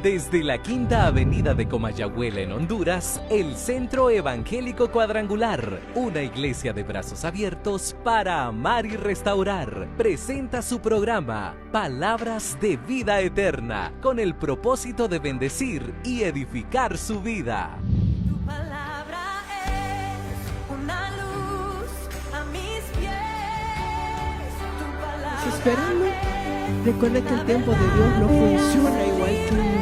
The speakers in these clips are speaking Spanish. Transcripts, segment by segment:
Desde la Quinta Avenida de Comayagüela en Honduras, el Centro Evangélico Cuadrangular, una iglesia de brazos abiertos para amar y restaurar, presenta su programa Palabras de Vida Eterna, con el propósito de bendecir y edificar su vida. Tu palabra es una luz a mis pies. Tu palabra. Si esperamos, recuerda que el tiempo de Dios no funciona igual que el nuestro.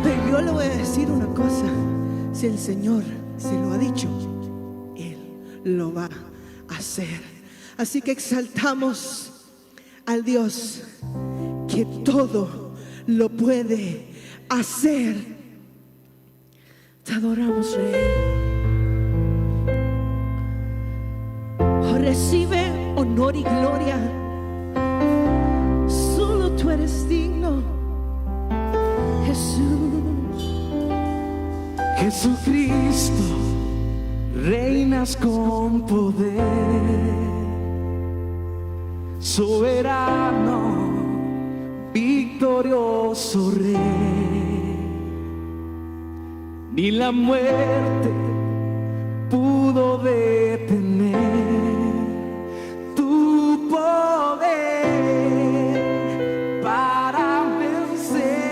Pero yo le voy a decir una cosa: si el Señor se lo ha dicho, Él lo va a hacer. Así que exaltamos al Dios que todo lo puede hacer. Te adoramos, Rey. Oh, recibe honor y gloria. Solo tú eres digno, Jesús. Jesucristo, reinas con poder, soberano, victorioso Rey. Ni la muerte pudo detener tu poder para vencer.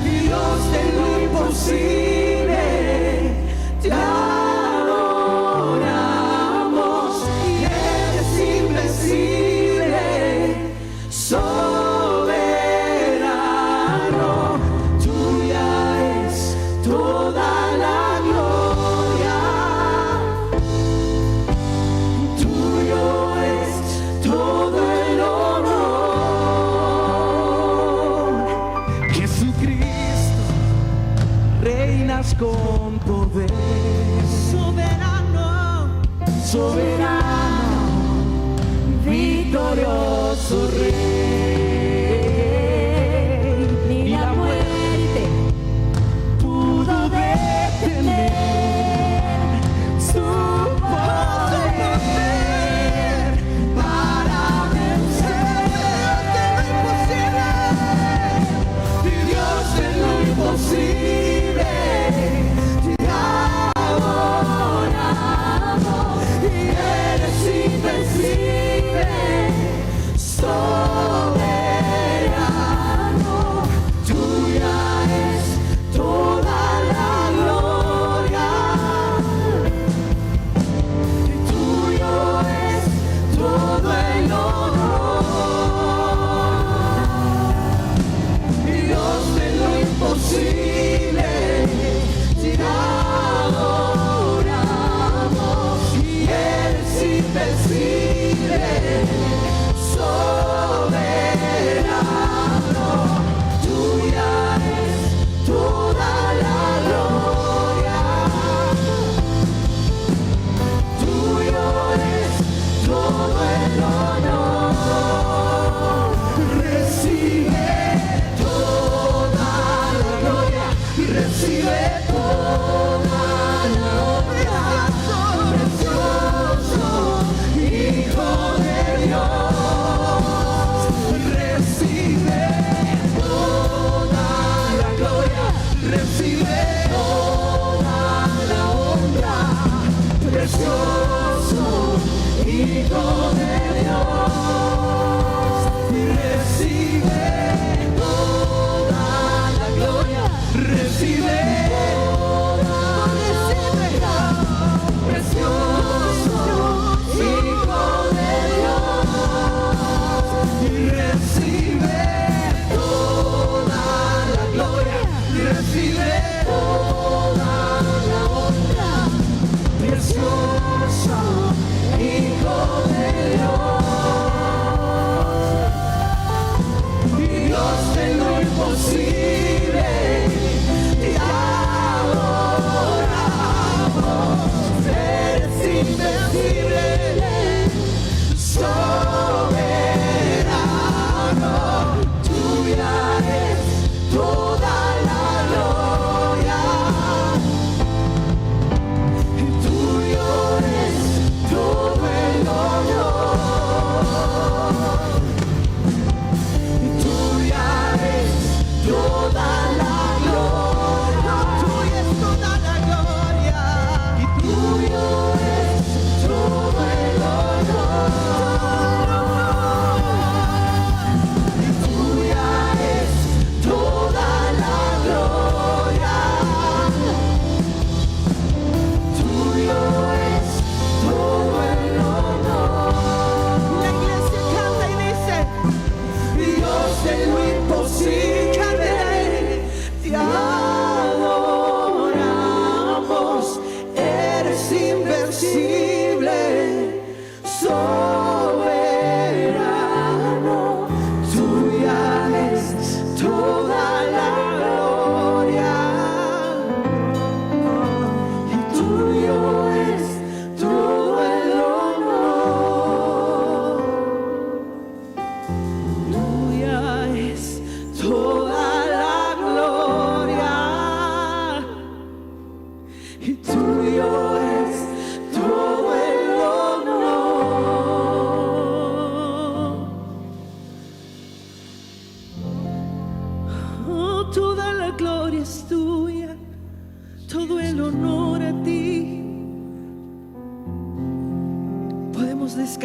Dios de lo imposible, te adoramos y eres invencible, soberano. Tuya es toda la gloria, tuyo es todo el honor. Jesucristo, reinas con poder, Soberano, soberano, victorioso Rey. Ni la muerte pudo detener su poder para vencer. Dios de lo imposible, te adoramos y eres invencible, soberano.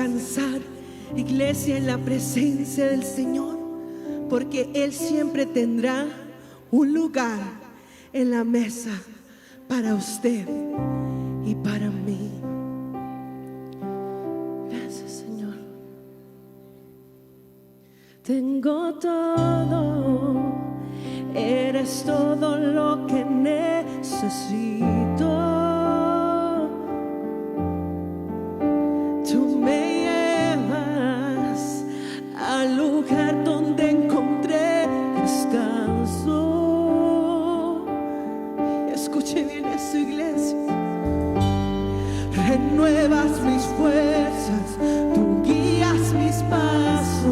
descansar, iglesia, en la presencia del Señor, porque Él siempre tendrá un lugar en la mesa para usted y para mí. Gracias, Señor. Tengo todo, eres todo lo que necesito. Tú me llevas al lugar donde encontré descanso. Escuche bien eso, iglesia. Renuevas mis fuerzas, tú guías mis pasos.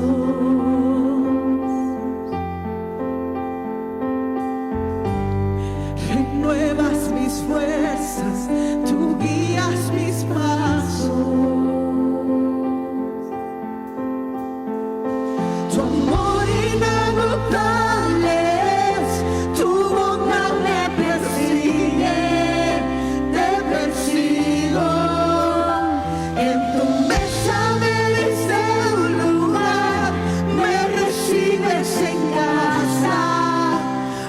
Renuevas mis fuerzas, tú guías mis pasos. Tu amor inagotable es, tu bondad me persigue, te persigo. En tu mesa me diste un lugar, me recibes en casa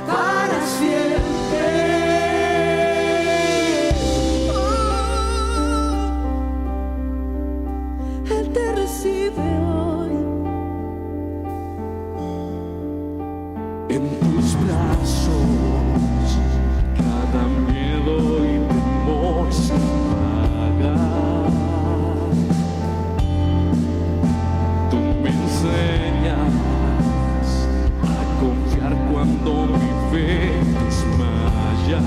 para siempre. Él te recibe hoy. En tus brazos cada miedo y temor se apaga. Tú me enseñas a confiar cuando mi fe desmaya.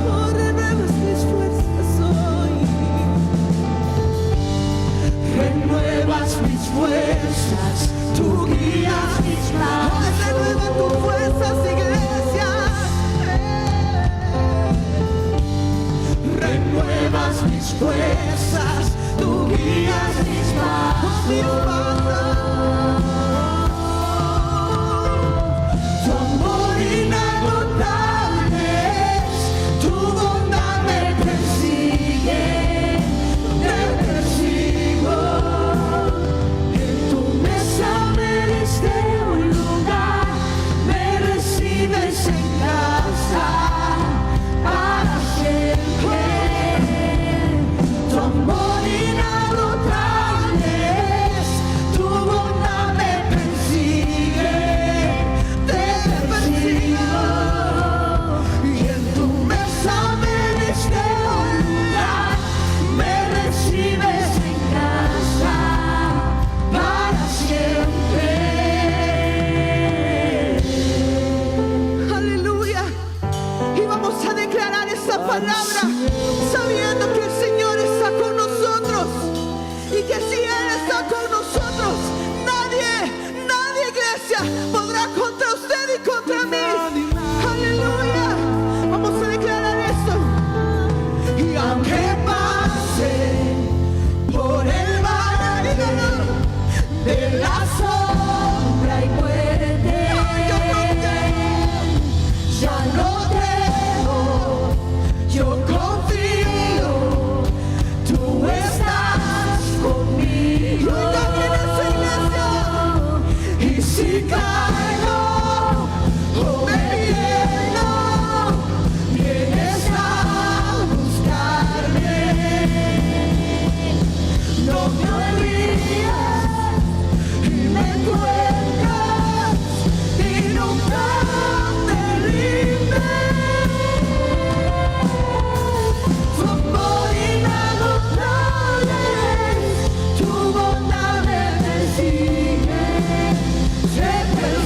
Oh, renuevas mis fuerzas hoy. Renuevas mis fuerzas, tú guías mis pasos. Renueva tus fuerzas, iglesia. Renuevas mis fuerzas, tú guías mis Tu amor inagotable es, tu bondad me persigue, te persigo. En tu mesa me diste un lugar, me recibes en casa para siempre. Tu amor inagotable es, tu bondad me persigue, te persigo. Y en tu mesa me diste un lugar, me recibes en casa para siempre. Aleluya. Y vamos a declarar esa palabra sabiendo que el Señor está con nosotros y que si Él está con nosotros, nadie, iglesia, podrá contra usted y contra mí. Aleluya. Vamos a declarar eso. Y aunque pase por el valle de la sombra y muerte, ya no temo, yo confío, tú estás conmigo. Y si caigo o me pierdo, vienes a buscarme. No me olvides y me encuentras y nunca te rindes. Tu amor inagotable, tu bondad me persigue, te persigo.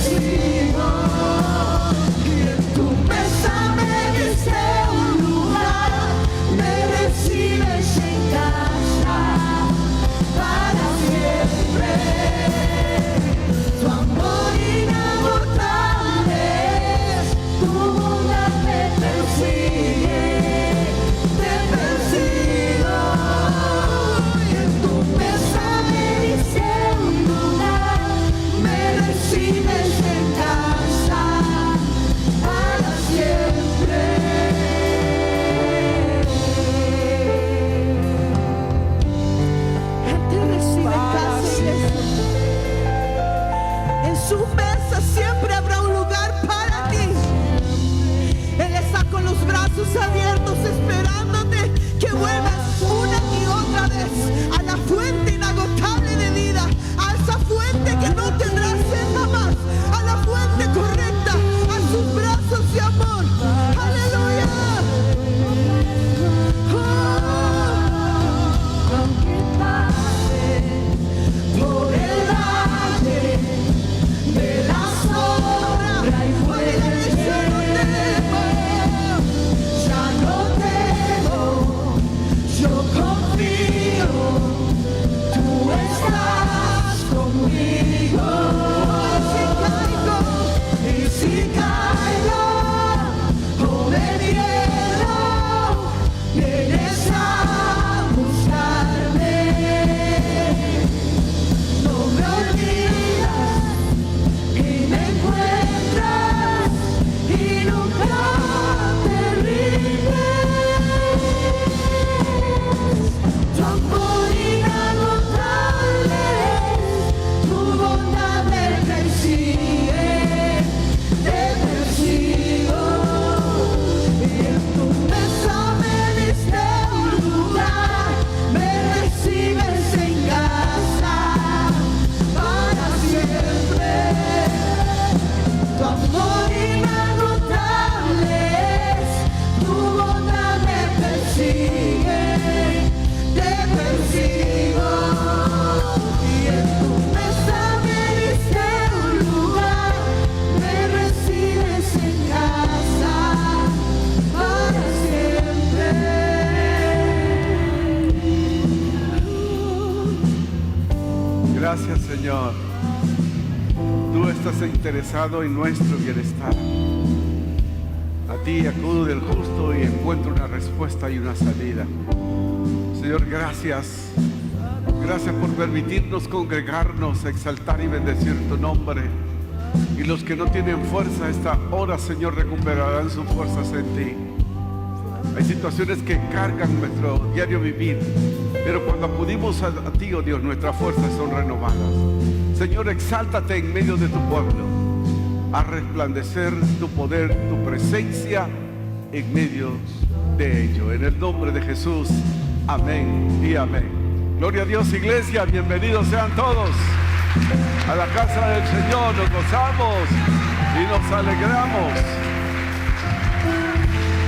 su mesa siempre habrá un lugar para ti. Él está con los brazos abiertos esperándote que vuelvas una y otra vez a la fuente inagotable de vida, a esa fuente que no tendrá sed jamás, a la fuente correcta, a sus brazos de amor. Aleluya. Aunque pase por el valle de la sombra y muerte, ya no temo, yo confío, tú estás conmigo. Y si caigo por el hielo, vienes a buscarme. No me olvidas y me encuentras y nunca te rindes. Tu amor inagotable, tu bondad me persigue, te persigo. Y en tu mesa me diste un lugar, me recibes en casa para siempre. Tu amor inagotable es, tu bondad me persigue, te persigo. Y en tu mesa me diste un lugar, me recibes en casa para siempre. Gracias, Señor. Tú estás interesado en nuestro bienestar. A ti acudo del justo y encuentro una respuesta y una salida. Señor, gracias. Gracias por permitirnos congregarnos, exaltar y bendecir tu nombre. Y los que no tienen fuerza a esta hora, Señor, recuperarán sus fuerzas en ti. Hay situaciones que cargan nuestro diario vivir, pero cuando acudimos a ti, oh Dios, nuestras fuerzas son renovadas. Señor, exáltate en medio de tu pueblo, a resplandecer tu poder, tu presencia en medio de ello. En el nombre de Jesús, amén y amén. Gloria a Dios, iglesia, bienvenidos sean todos a la casa del Señor. Nos gozamos y nos alegramos.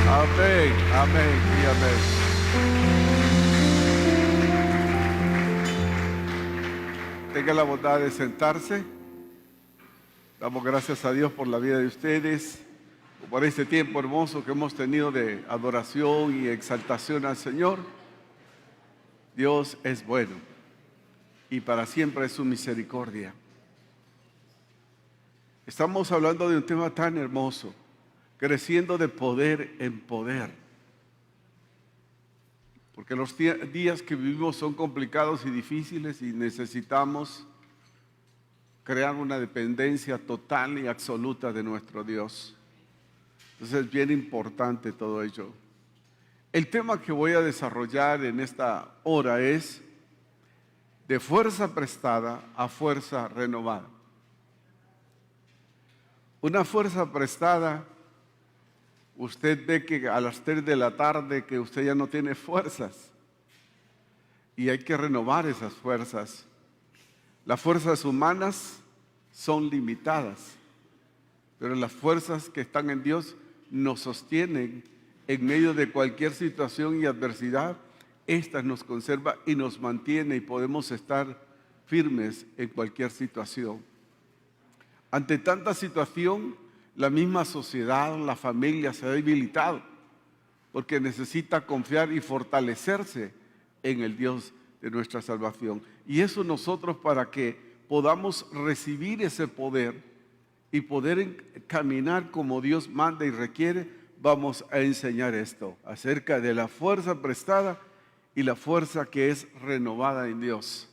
Amén, amén y amén. Tenga la bondad de sentarse. Damos gracias a Dios por la vida de ustedes, por este tiempo hermoso que hemos tenido de adoración y exaltación al Señor. Dios es bueno y para siempre es su misericordia. Estamos hablando de un tema tan hermoso, creciendo de poder en poder. Porque los días que vivimos son complicados y difíciles y necesitamos crear una dependencia total y absoluta de nuestro Dios. Entonces es bien importante todo ello. El tema que voy a desarrollar en esta hora es de fuerza prestada a fuerza renovada. Una fuerza prestada, usted ve que a las 3 de la tarde que usted ya no tiene fuerzas y hay que renovar esas fuerzas. Las fuerzas humanas son limitadas, pero las fuerzas que están en Dios nos sostienen en medio de cualquier situación y adversidad. Esta nos conserva y nos mantiene y podemos estar firmes en cualquier situación. Ante tanta situación, la misma sociedad, la familia se ha debilitado porque necesita confiar y fortalecerse en el Dios de nuestra salvación. Y eso nosotros, para que podamos recibir ese poder y poder caminar como Dios manda y requiere, vamos a enseñar esto acerca de la fuerza prestada y la fuerza que es renovada en Dios.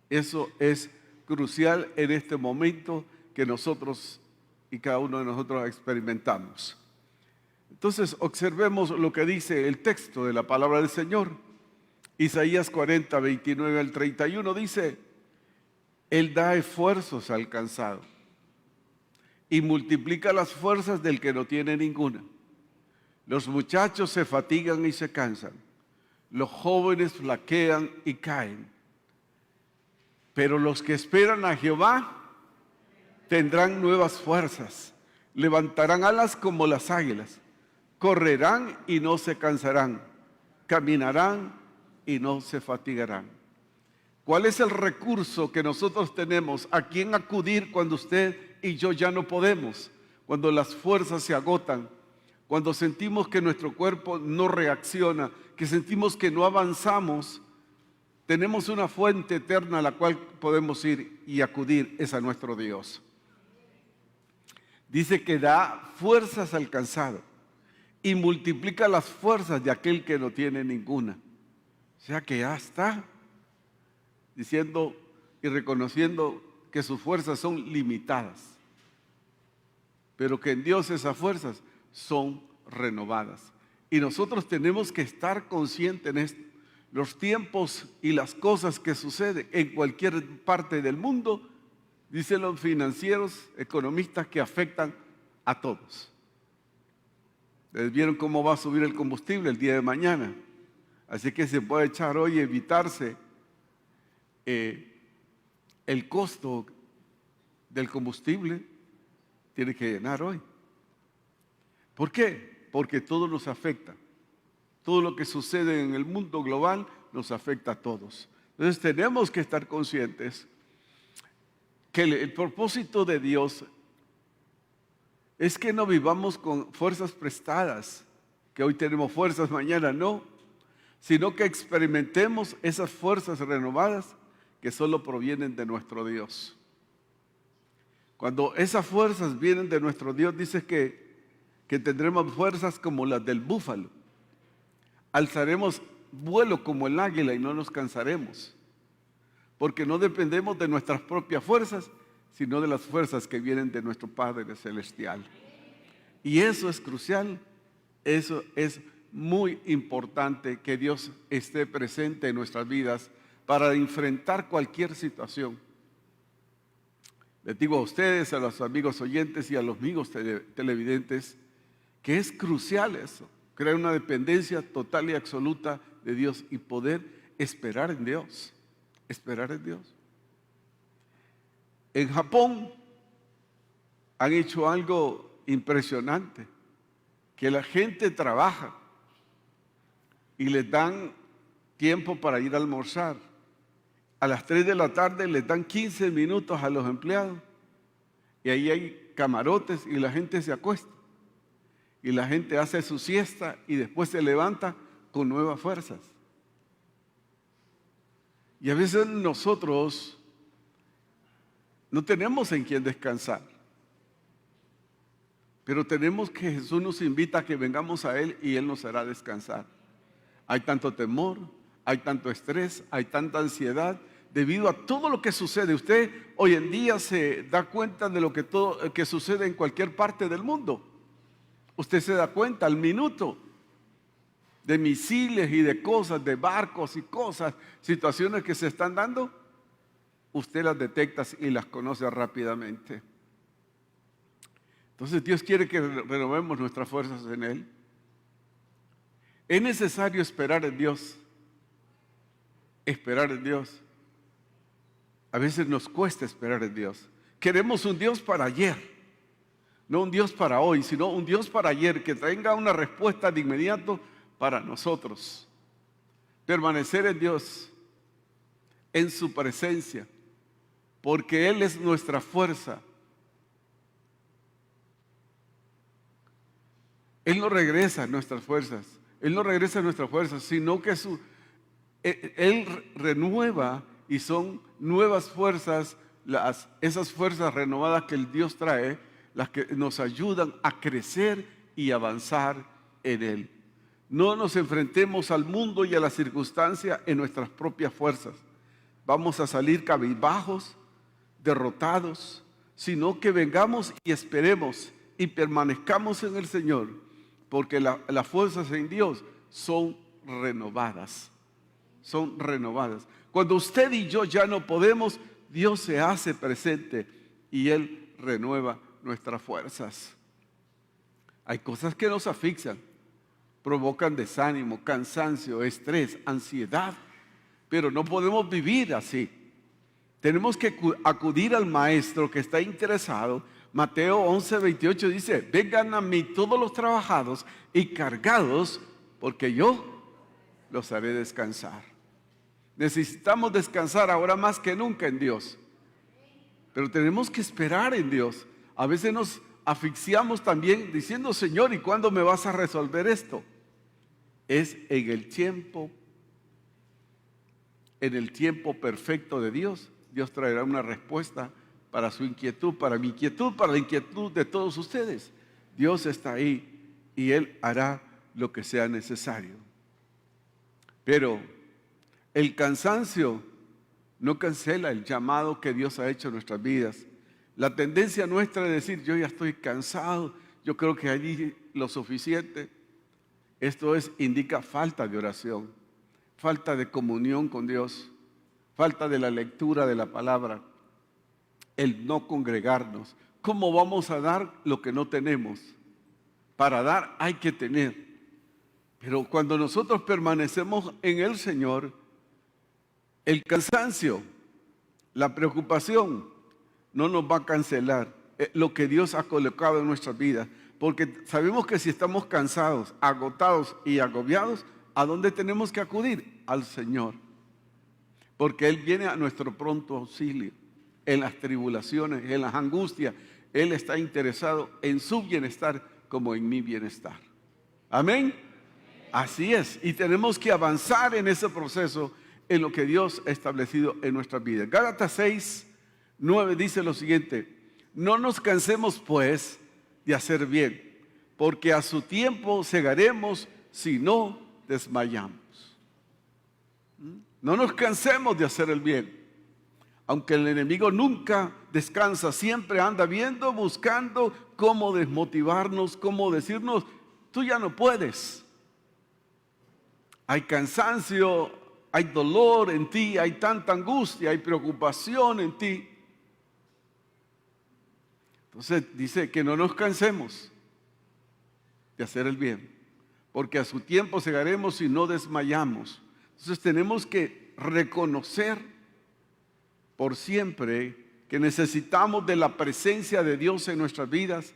Eso es crucial en este momento que nosotros y cada uno de nosotros experimentamos. Entonces observemos lo que dice el texto de la palabra del Señor. Isaías 40, 29 al 31 dice: Él da esfuerzos al cansado y multiplica las fuerzas del que no tiene ninguna. Los muchachos se fatigan y se cansan, los jóvenes flaquean y caen, pero los que esperan a Jehová tendrán nuevas fuerzas, levantarán alas como las águilas, correrán y no se cansarán, caminarán y no se fatigarán. ¿Cuál es el recurso que nosotros tenemos? ¿A quién acudir cuando usted y yo ya no podemos? Cuando las fuerzas se agotan, cuando sentimos que nuestro cuerpo no reacciona, que sentimos que no avanzamos, tenemos una fuente eterna a la cual podemos ir y acudir, es a nuestro Dios. Dice que da fuerzas al cansado y multiplica las fuerzas de aquel que no tiene ninguna. O sea que ya está diciendo y reconociendo que sus fuerzas son limitadas, pero que en Dios esas fuerzas son renovadas. Y nosotros tenemos que estar conscientes en esto. Los tiempos y las cosas que suceden en cualquier parte del mundo, dicen los financieros, economistas, que afectan a todos. ¿Ustedes vieron cómo va a subir el combustible el día de mañana? Así que se puede echar hoy, evitarse el costo del combustible, tiene que llenar hoy. ¿Por qué? Porque todo nos afecta. Todo lo que sucede en el mundo global nos afecta a todos. Entonces tenemos que estar conscientes que el propósito de Dios es que no vivamos con fuerzas prestadas, que hoy tenemos fuerzas, mañana no, sino que experimentemos esas fuerzas renovadas que solo provienen de nuestro Dios. Cuando esas fuerzas vienen de nuestro Dios, dice que tendremos fuerzas como las del búfalo. Alzaremos vuelo como el águila y no nos cansaremos, porque no dependemos de nuestras propias fuerzas, sino de las fuerzas que vienen de nuestro Padre Celestial. Y eso es crucial, eso es muy importante, que Dios esté presente en nuestras vidas para enfrentar cualquier situación. Les digo a ustedes, a los amigos oyentes y a los amigos televidentes, que es crucial eso, crear una dependencia total y absoluta de Dios y poder esperar en Dios, esperar en Dios. En Japón han hecho algo impresionante, que la gente trabaja y les dan tiempo para ir a almorzar. A las 3 de la tarde les dan 15 minutos a los empleados y ahí hay camarotes y la gente se acuesta y la gente hace su siesta y después se levanta con nuevas fuerzas. Y a veces nosotros no tenemos en quién descansar, pero tenemos que Jesús nos invita a que vengamos a Él y Él nos hará descansar. Hay tanto temor, hay tanto estrés, hay tanta ansiedad debido a todo lo que sucede. Usted hoy en día se da cuenta de lo que sucede en cualquier parte del mundo. Usted se da cuenta al minuto de misiles y de cosas, de barcos y cosas, situaciones que se están dando. Usted las detecta y las conoce rápidamente. Entonces Dios quiere que renovemos nuestras fuerzas en Él. Es necesario esperar en Dios. Esperar en Dios. A veces nos cuesta esperar en Dios. Queremos un Dios para ayer, no un Dios para hoy, sino un Dios para ayer, que tenga una respuesta de inmediato para nosotros. Permanecer en Dios, en su presencia, porque Él es nuestra fuerza. Él no regresa a nuestras fuerzas. Él no regresa a nuestras fuerzas, sino que Él renueva y son nuevas fuerzas, esas fuerzas renovadas que el Dios trae, las que nos ayudan a crecer y avanzar en Él. No nos enfrentemos al mundo y a la circunstancia en nuestras propias fuerzas. Vamos a salir cabizbajos, derrotados, sino que vengamos y esperemos y permanezcamos en el Señor, porque las fuerzas en Dios son renovadas. Son renovadas. Cuando usted y yo ya no podemos, Dios se hace presente y Él renueva nuestras fuerzas. Hay cosas que nos asfixian, provocan desánimo, cansancio, estrés, ansiedad, pero no podemos vivir así. Tenemos que acudir al Maestro que está interesado. Mateo 11:28 dice: vengan a mí todos los trabajados y cargados, porque yo los haré descansar. Necesitamos descansar ahora más que nunca en Dios, pero tenemos que esperar en Dios. A veces nos asfixiamos también diciendo: Señor, ¿y cuándo me vas a resolver esto? Es en el tiempo perfecto de Dios. Dios traerá una respuesta para su inquietud, para mi inquietud, para la inquietud de todos ustedes. Dios está ahí y Él hará lo que sea necesario. Pero el cansancio no cancela el llamado que Dios ha hecho en nuestras vidas. La tendencia nuestra es decir: yo ya estoy cansado, yo creo que allí lo suficiente. Esto indica falta de oración, falta de comunión con Dios, falta de la lectura de la palabra, el no congregarnos. ¿Cómo vamos a dar lo que no tenemos? Para dar hay que tener. Pero cuando nosotros permanecemos en el Señor, el cansancio, la preocupación no nos va a cancelar lo que Dios ha colocado en nuestras vidas. Porque sabemos que si estamos cansados, agotados y agobiados, ¿a dónde tenemos que acudir? Al Señor. Porque Él viene a nuestro pronto auxilio en las tribulaciones, en las angustias. Él está interesado en su bienestar como en mi bienestar. Amén. Así es. Y tenemos que avanzar en ese proceso, en lo que Dios ha establecido en nuestras vidas. Gálatas 6:9 dice lo siguiente: no nos cansemos pues de hacer bien, porque a su tiempo segaremos si no desmayamos. No nos cansemos de hacer el bien. Aunque el enemigo nunca descansa, siempre anda viendo, buscando cómo desmotivarnos, cómo decirnos: tú ya no puedes. Hay cansancio, hay dolor en ti, hay tanta angustia, hay preocupación en ti. Entonces dice que no nos cansemos de hacer el bien, porque a su tiempo segaremos y no desmayamos. Entonces tenemos que reconocer por siempre que necesitamos de la presencia de Dios en nuestras vidas,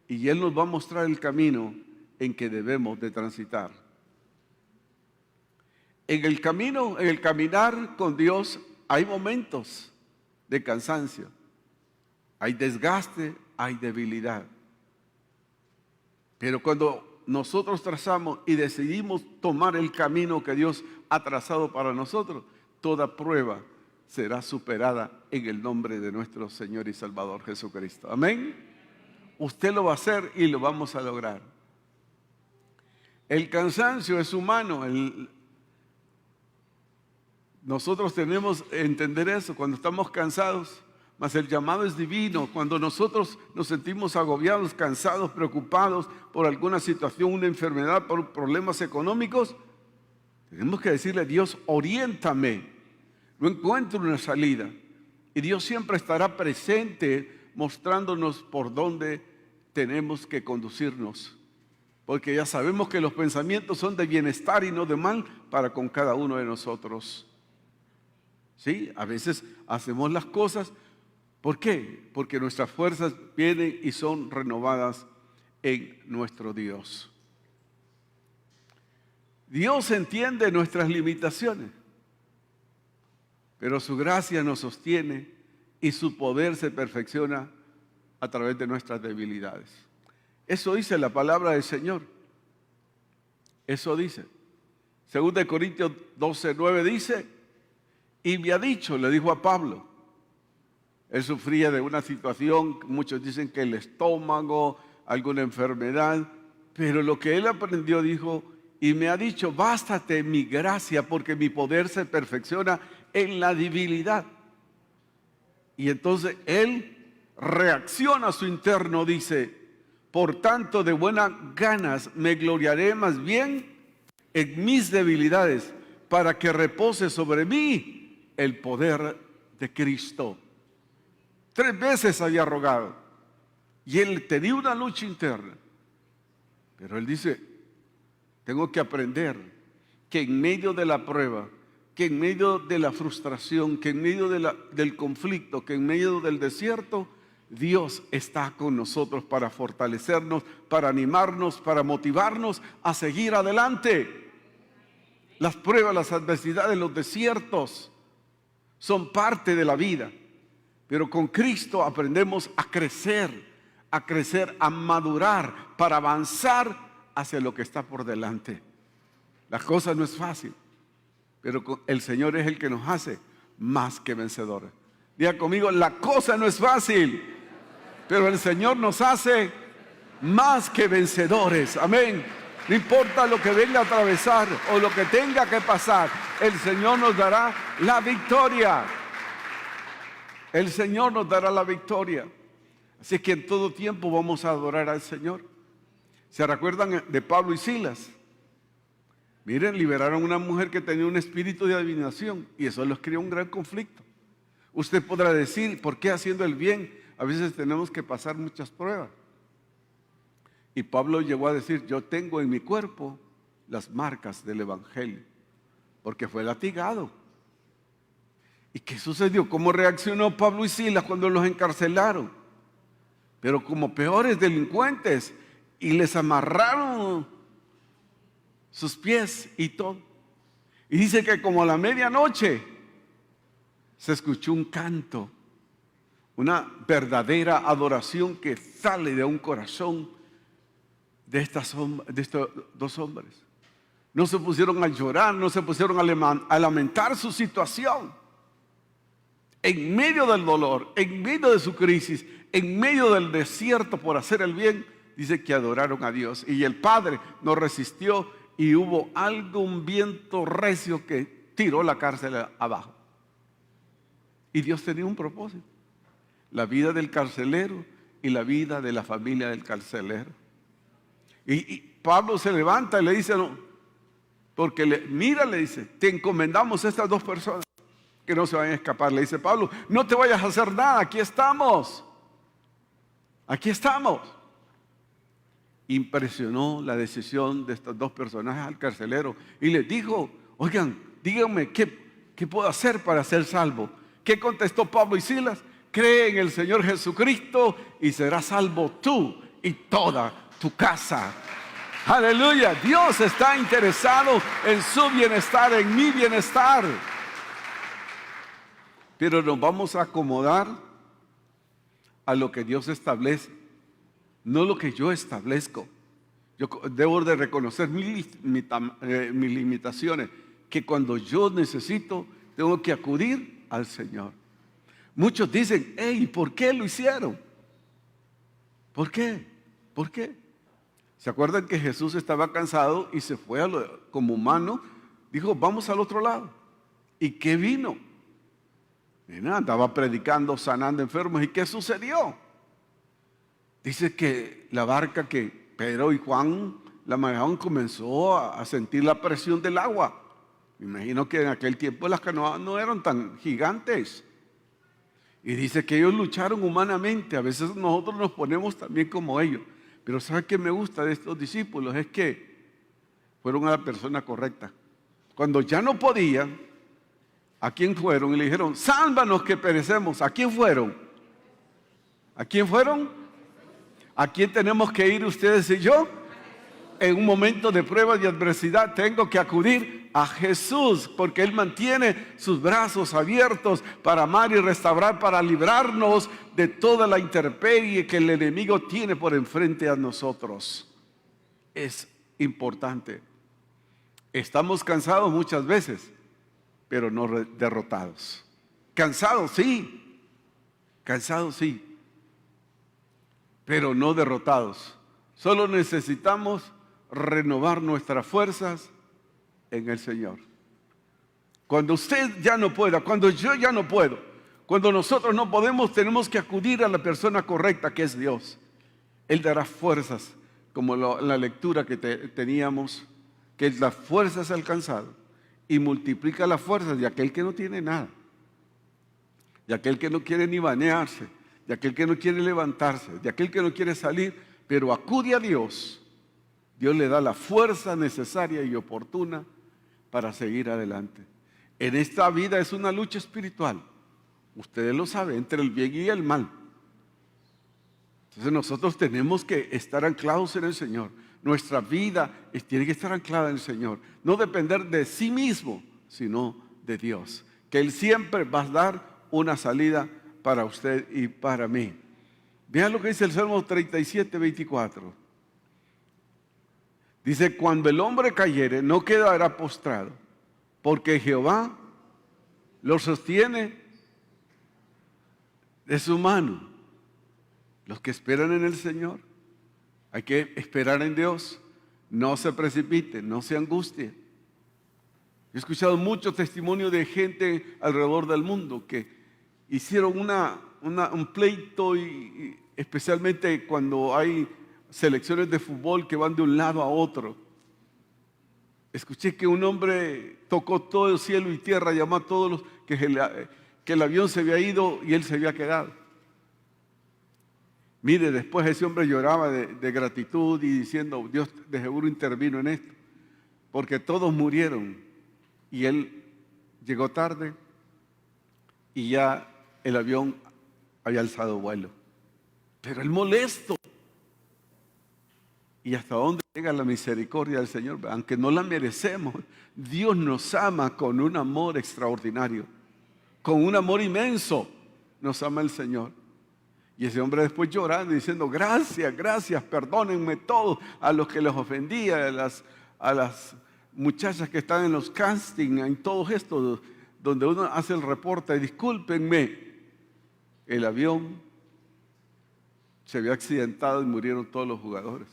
y Él nos va a mostrar el camino en que debemos de transitar. En el camino, en el caminar con Dios, hay momentos de cansancio, hay desgaste, hay debilidad. Pero cuando nosotros trazamos y decidimos tomar el camino que Dios ha trazado para nosotros, toda prueba será superada en el nombre de nuestro Señor y Salvador Jesucristo. Amén. Usted lo va a hacer y lo vamos a lograr. El cansancio es humano. Nosotros tenemos que entender eso cuando estamos cansados. Mas el llamado es divino. Cuando nosotros nos sentimos agobiados, cansados, preocupados por alguna situación, una enfermedad, por problemas económicos, tenemos que decirle: Dios, oriéntame. No encuentro una salida. Y Dios siempre estará presente mostrándonos por dónde tenemos que conducirnos. Porque ya sabemos que los pensamientos son de bienestar y no de mal para con cada uno de nosotros. Sí, a veces hacemos las cosas. ¿Por qué? Porque nuestras fuerzas vienen y son renovadas en nuestro Dios. Dios entiende nuestras limitaciones, pero su gracia nos sostiene y su poder se perfecciona a través de nuestras debilidades. Eso dice la palabra del Señor. Eso dice. 2 Corintios 12:9 dice: y me ha dicho, le dijo a Pablo, él sufría de una situación, muchos dicen que el estómago, alguna enfermedad, pero lo que él aprendió, dijo: y me ha dicho, bástate mi gracia, porque mi poder se perfecciona en la debilidad. Y entonces él reacciona a su interno, dice: por tanto, de buenas ganas me gloriaré más bien en mis debilidades, para que repose sobre mí el poder de Cristo. 3 veces había rogado. Y él tenía una lucha interna. Pero él dice, tengo que aprender que en medio de la prueba, que en medio de la frustración, que en medio del conflicto, que en medio del desierto, Dios está con nosotros para fortalecernos, para animarnos, para motivarnos a seguir adelante. Las pruebas, las adversidades, los desiertos son parte de la vida. Pero con Cristo aprendemos a crecer, a madurar, para avanzar hacia lo que está por delante. La cosa no es fácil, pero el Señor es el que nos hace más que vencedores. Diga conmigo, la cosa no es fácil, pero el Señor nos hace más que vencedores. Amén. No importa lo que venga a atravesar o lo que tenga que pasar, el Señor nos dará la victoria. El Señor nos dará la victoria. Así que en todo tiempo vamos a adorar al Señor. ¿Se recuerdan de Pablo y Silas? Miren, liberaron a una mujer que tenía un espíritu de adivinación y eso les creó un gran conflicto. Usted podrá decir, ¿por qué haciendo el bien a veces tenemos que pasar muchas pruebas? Y Pablo llegó a decir, yo tengo en mi cuerpo las marcas del Evangelio, porque fue latigado. ¿Y qué sucedió? ¿Cómo reaccionó Pablo y Silas cuando los encarcelaron? Pero como peores delincuentes, y les amarraron sus pies y todo. Y dice que como a la medianoche se escuchó un canto, una verdadera adoración que sale de un corazón de estos dos hombres. No se pusieron a llorar, no se pusieron a lamentar su situación. En medio del dolor, en medio de su crisis, en medio del desierto por hacer el bien, dice que adoraron a Dios. Y el Padre no resistió y hubo un viento recio que tiró la cárcel abajo. Y Dios tenía un propósito: la vida del carcelero y la vida de la familia del carcelero. Y Pablo se levanta y le dice, no, porque le dice, te encomendamos a estas dos personas que no se vayan a escapar. Le dice Pablo, no te vayas a hacer nada, aquí estamos. Aquí estamos. Impresionó la decisión de estos dos personajes al carcelero y les dijo, oigan, díganme, ¿qué puedo hacer para ser salvo? ¿Qué contestó Pablo y Silas? Cree en el Señor Jesucristo y serás salvo tú y toda tu casa. Aleluya. Dios está interesado en su bienestar, en mi bienestar. Pero nos vamos a acomodar a lo que Dios establece, no lo que yo establezco. Yo debo de reconocer mis limitaciones, que cuando yo necesito, tengo que acudir al Señor. Muchos dicen, hey, ¿por qué lo hicieron? ¿Por qué? ¿Por qué? ¿Se acuerdan que Jesús estaba cansado y se fue como humano? Dijo, vamos al otro lado. ¿Y qué vino? Mira, andaba predicando, sanando enfermos. ¿Y qué sucedió? Dice que la barca que Pedro y Juan la manejaban comenzó a sentir la presión del agua. Me imagino que en aquel tiempo las canoas no eran tan gigantes. Y dice que ellos lucharon humanamente. A veces nosotros nos ponemos también como ellos. Pero ¿sabe qué me gusta de estos discípulos? Es que fueron a la persona correcta. Cuando ya no podían, ¿a quién fueron? Y le dijeron, sálvanos que perecemos. ¿A quién fueron? ¿A quién fueron? ¿A quién tenemos que ir ustedes y yo? En un momento de prueba y adversidad tengo que acudir a Jesús, porque Él mantiene sus brazos abiertos para amar y restaurar, para librarnos de toda la intemperie que el enemigo tiene por enfrente a nosotros. Es importante. Estamos cansados muchas veces, pero no derrotados. Cansados sí, pero no derrotados. Solo necesitamos renovar nuestras fuerzas en el Señor. Cuando usted ya no pueda, cuando yo ya no puedo, cuando nosotros no podemos, tenemos que acudir a la persona correcta, que es Dios. Él dará fuerzas, como la lectura que teníamos, que es las fuerzas alcanzadas, y multiplica las fuerzas de aquel que no tiene nada, de aquel que no quiere ni bañarse, de aquel que no quiere levantarse, de aquel que no quiere salir, pero acude a Dios, Dios le da la fuerza necesaria y oportuna para seguir adelante. En esta vida es una lucha espiritual. Ustedes lo saben, entre el bien y el mal. Entonces nosotros tenemos que estar anclados en el Señor. Nuestra vida tiene que estar anclada en el Señor. No depender de sí mismo, sino de Dios. Que Él siempre va a dar una salida para usted y para mí. Vean lo que dice el Salmo 37, 24. Dice, cuando el hombre cayere, no quedará postrado, porque Jehová lo sostiene de su mano. Los que esperan en el Señor, hay que esperar en Dios, no se precipiten, no se angustien. He escuchado muchos testimonios de gente alrededor del mundo que hicieron un pleito, y especialmente cuando hay selecciones de fútbol que van de un lado a otro. Escuché que un hombre tocó todo el cielo y tierra, llamó a todos los que el avión se había ido y él se había quedado. Mire, después ese hombre lloraba de gratitud y diciendo, Dios de seguro intervino en esto, porque todos murieron y él llegó tarde y ya el avión había alzado vuelo. Pero él molesto. ¿Y hasta dónde llega la misericordia del Señor? Aunque no la merecemos, Dios nos ama con un amor extraordinario, con un amor inmenso. Nos ama el Señor. Y ese hombre después llorando y diciendo, gracias, gracias, perdónenme todos a los que les ofendía, a las muchachas que están en los castings, en todo esto, donde uno hace el reporte, discúlpenme. El avión se había accidentado y murieron todos los jugadores.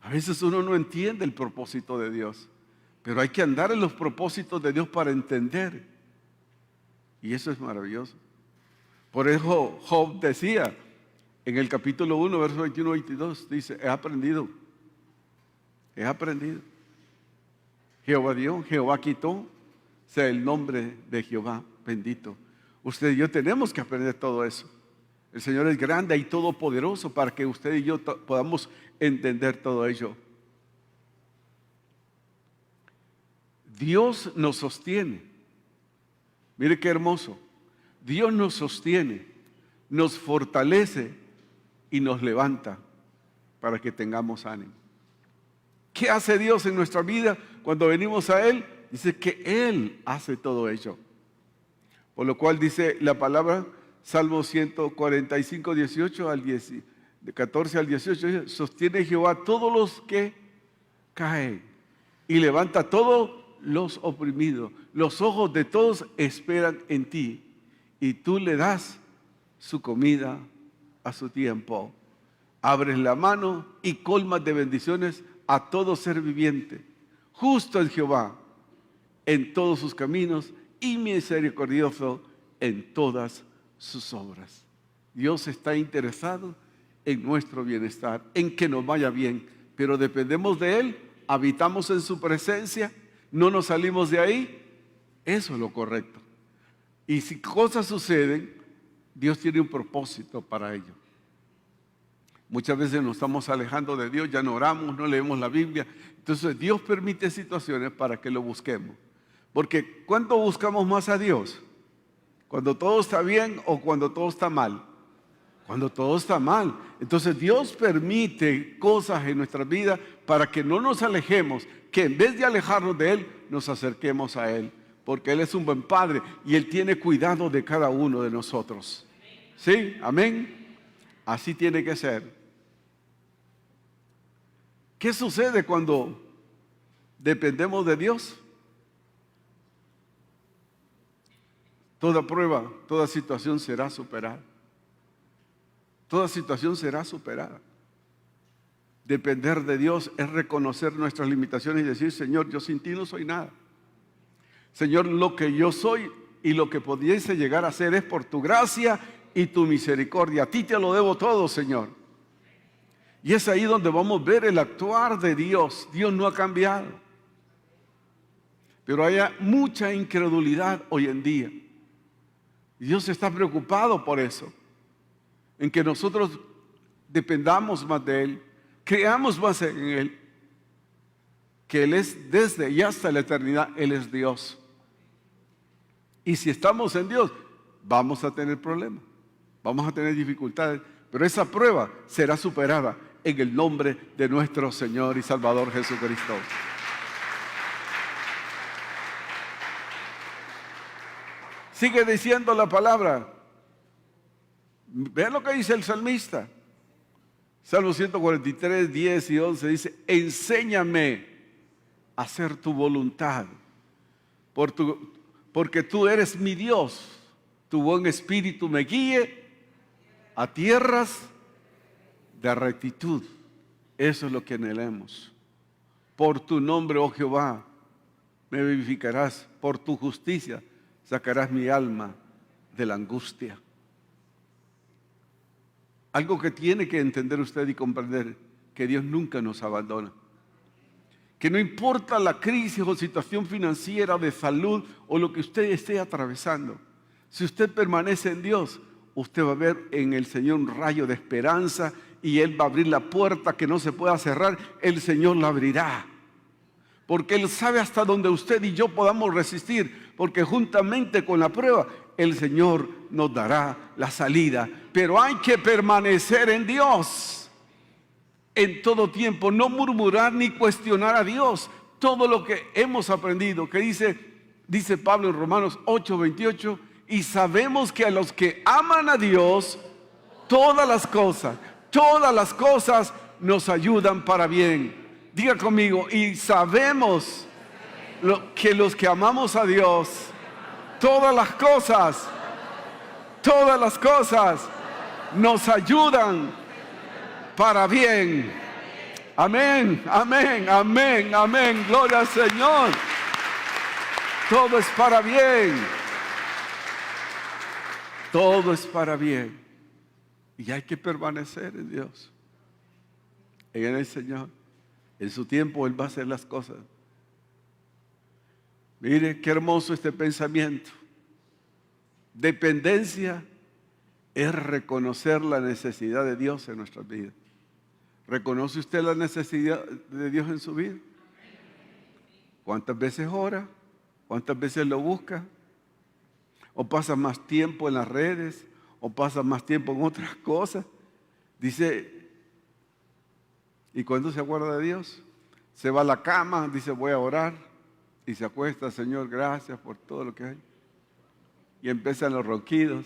A veces uno no entiende el propósito de Dios, pero hay que andar en los propósitos de Dios para entender. Y eso es maravilloso. Por eso Job decía en el capítulo 1, verso 21-22, dice, he aprendido. Jehová dio, Jehová quitó, sea el nombre de Jehová bendito. Usted y yo tenemos que aprender todo eso. El Señor es grande y todopoderoso para que usted y yo podamos entender todo ello. Dios nos sostiene. Mire qué hermoso. Dios nos sostiene, nos fortalece y nos levanta para que tengamos ánimo. ¿Qué hace Dios en nuestra vida cuando venimos a Él? Dice que Él hace todo ello. Por lo cual dice la palabra, Salmo 145, 14 al 18, dice, sostiene Jehová a todos los que caen y levanta a todos los oprimidos. Los ojos de todos esperan en ti y tú le das su comida a su tiempo. Abres la mano y colmas de bendiciones a todo ser viviente. Justo es Jehová en todos sus caminos y misericordioso en todas sus obras. Dios está interesado en nuestro bienestar, en que nos vaya bien, pero dependemos de Él, habitamos en su presencia, no nos salimos de ahí. Eso es lo correcto. Y si cosas suceden, Dios tiene un propósito para ello. Muchas veces nos estamos alejando de Dios, ya no oramos, no leemos la Biblia. Entonces Dios permite situaciones para que lo busquemos. Porque ¿cuándo buscamos más a Dios? ¿Cuando todo está bien o cuando todo está mal? Cuando todo está mal. Entonces Dios permite cosas en nuestra vida para que no nos alejemos, que en vez de alejarnos de Él, nos acerquemos a Él. Porque Él es un buen Padre y Él tiene cuidado de cada uno de nosotros. ¿Sí? Amén. Así tiene que ser. ¿Qué sucede cuando dependemos de Dios? Toda prueba, toda situación será superada. Toda situación será superada. Depender de Dios es reconocer nuestras limitaciones y decir, Señor, yo sin ti no soy nada. Señor, lo que yo soy y lo que pudiese llegar a ser es por tu gracia y tu misericordia. A ti te lo debo todo, Señor. Y es ahí donde vamos a ver el actuar de Dios. Dios no ha cambiado. Pero hay mucha incredulidad hoy en día. Y Dios está preocupado por eso. en que nosotros dependamos más de Él, creamos más en Él, que Él es desde y hasta la eternidad, Él es Dios. Y si estamos en Dios, vamos a tener problemas, vamos a tener dificultades, pero esa prueba será superada en el nombre de nuestro Señor y Salvador Jesucristo. Sigue diciendo la palabra. Vean lo que dice el salmista. Salmo 143, 10 y 11 dice: enséñame a hacer tu voluntad, porque tú eres mi Dios. Tu buen espíritu me guíe a tierras de rectitud. Eso es lo que anhelamos. Por tu nombre, oh Jehová, me vivificarás. Por tu justicia sacarás mi alma de la angustia. Algo que tiene que entender usted y comprender, que Dios nunca nos abandona. Que no importa la crisis o situación financiera, de salud o lo que usted esté atravesando, si usted permanece en Dios, usted va a ver en el Señor un rayo de esperanza y Él va a abrir la puerta que no se pueda cerrar. El Señor la abrirá. Porque Él sabe hasta dónde usted y yo podamos resistir. Porque juntamente con la prueba, el Señor nos dará la salida. Pero hay que permanecer en Dios en todo tiempo. No murmurar ni cuestionar a Dios. Todo lo que hemos aprendido, que dice Pablo en Romanos 8:28, y sabemos que a los que aman a Dios, todas las cosas nos ayudan para bien. Diga conmigo, y sabemos que los que amamos a Dios, todas las cosas nos ayudan para bien. Amén, amén, amén, amén. Gloria al Señor. Todo es para bien. Todo es para bien. Y hay que permanecer en Dios, en el Señor. En su tiempo Él va a hacer las cosas. Mire qué hermoso este pensamiento. Dependencia es reconocer la necesidad de Dios en nuestras vidas. ¿Reconoce usted la necesidad de Dios en su vida? ¿Cuántas veces ora? ¿Cuántas veces lo busca? ¿O pasa más tiempo en las redes? ¿O pasa más tiempo en otras cosas? Dice, ¿y cuándo se acuerda de Dios? Se va a la cama, dice voy a orar, y se acuesta: Señor, gracias por todo lo que hay. Y empiezan los ronquidos.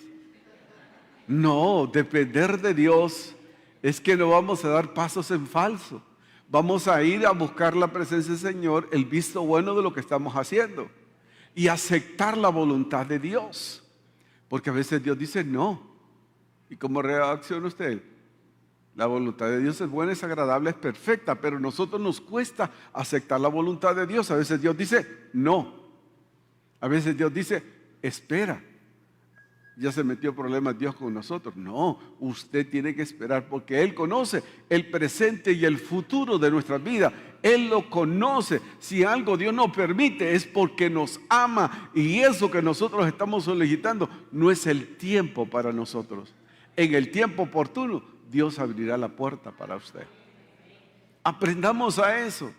No, depender de Dios es que no vamos a dar pasos en falso. Vamos a ir a buscar la presencia del Señor, el visto bueno de lo que estamos haciendo, y aceptar la voluntad de Dios. Porque a veces Dios dice no. ¿Y cómo reacciona usted? La voluntad de Dios es buena, es agradable, es perfecta, pero a nosotros nos cuesta aceptar la voluntad de Dios. A veces Dios dice no. A veces Dios dice espera. Ya se metió problemas Dios con nosotros. No, usted tiene que esperar, porque Él conoce el presente y el futuro de nuestra vida. Él lo conoce. Si algo Dios nos permite es porque nos ama, y eso que nosotros estamos solicitando no es el tiempo para nosotros. En el tiempo oportuno Dios abrirá la puerta para usted. Aprendamos a eso.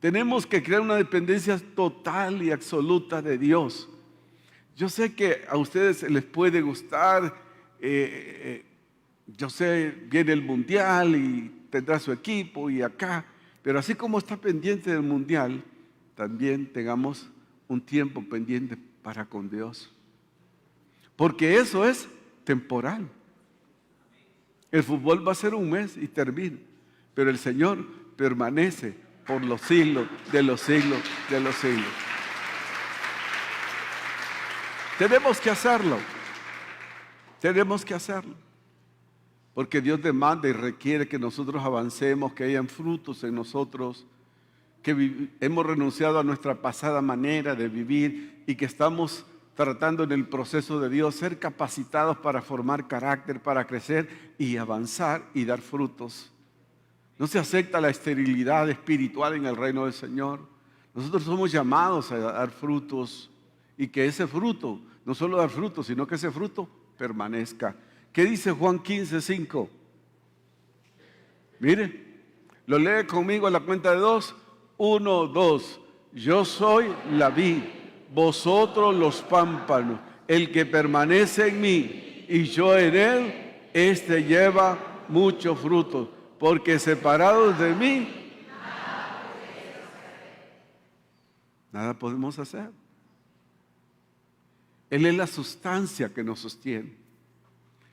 Tenemos que crear una dependencia total y absoluta de Dios. Yo sé que a ustedes les puede gustar, yo sé, viene el mundial y tendrá su equipo y acá, pero así como está pendiente del mundial, también tengamos un tiempo pendiente para con Dios. Porque eso es temporal. El fútbol va a ser un mes y termina, pero el Señor permanece por los siglos de los siglos de los siglos. Tenemos que hacerlo. Tenemos que hacerlo. Porque Dios demanda y requiere que nosotros avancemos, que hayan frutos en nosotros, que hemos renunciado a nuestra pasada manera de vivir y que estamos tratando en el proceso de Dios ser capacitados para formar carácter, para crecer y avanzar y dar frutos. No se acepta la esterilidad espiritual en el reino del Señor. Nosotros somos llamados a dar frutos, y que ese fruto, no solo dar fruto, sino que ese fruto permanezca. ¿Qué dice Juan 15:5? Mire, lo lee conmigo a la cuenta de 2. 1, 2. Yo soy la vid, vosotros los pámpanos. El que permanece en mí y yo en él, este lleva mucho fruto, porque separados de mí, nada podemos hacer. Él es la sustancia que nos sostiene.